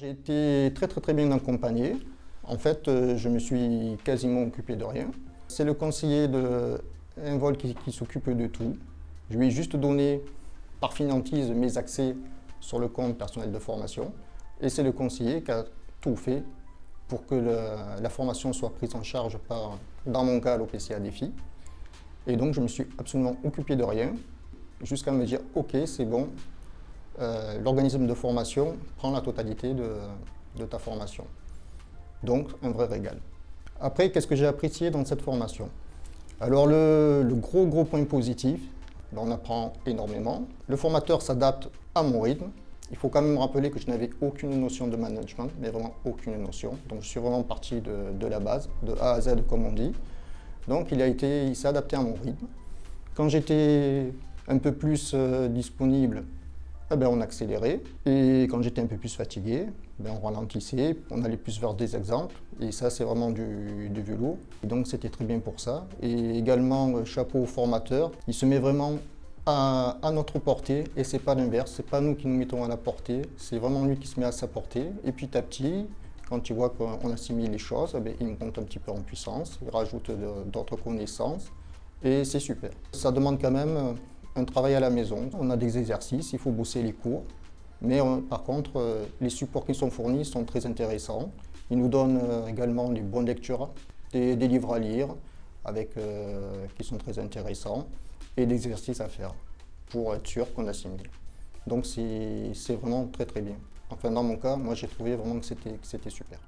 J'ai été très bien accompagné. En fait, je me suis quasiment occupé de rien. C'est le conseiller d'un vol qui s'occupe de tout. Je lui ai juste donné par finantise mes accès sur le compte personnel de formation. Et c'est le conseiller qui a tout fait pour que la formation soit prise en charge par, dans mon cas, l'OPCA Défi. Et donc, je me suis absolument occupé de rien, jusqu'à me dire, OK, c'est bon, l'organisme de formation prend la totalité de ta formation. Donc, un vrai régal. Après, qu'est-ce que j'ai apprécié dans cette formation? Alors, le gros point positif, on apprend énormément. Le formateur s'adapte à mon rythme. Il faut quand même rappeler que je n'avais aucune notion de management, mais vraiment aucune notion. Donc, je suis vraiment parti de la base, de A à Z, comme on dit. Donc, il s'est adapté à mon rythme. Quand j'étais un peu plus disponible, on accélérait. Et quand j'étais un peu plus fatigué, on ralentissait, on allait plus vers des exemples. Et ça, c'est vraiment du velours. Et donc, c'était très bien pour ça. Et également, chapeau au formateur. Il se met vraiment à notre portée. Et c'est pas l'inverse. C'est pas nous qui nous mettons à la portée. C'est vraiment lui qui se met à sa portée. Et petit à petit, quand il voit qu'on assimile les choses, il monte un petit peu en puissance. Il rajoute d'autres connaissances. Et c'est super. Ça demande quand même un travail à la maison. On a des exercices, il faut bosser les cours. Mais par contre, les supports qui sont fournis sont très intéressants. Ils nous donnent également des bonnes lectures, des livres à lire qui sont très intéressants et des exercices à faire pour être sûr qu'on assimile. Donc c'est vraiment très bien. Enfin, dans mon cas, moi j'ai trouvé vraiment que c'était super.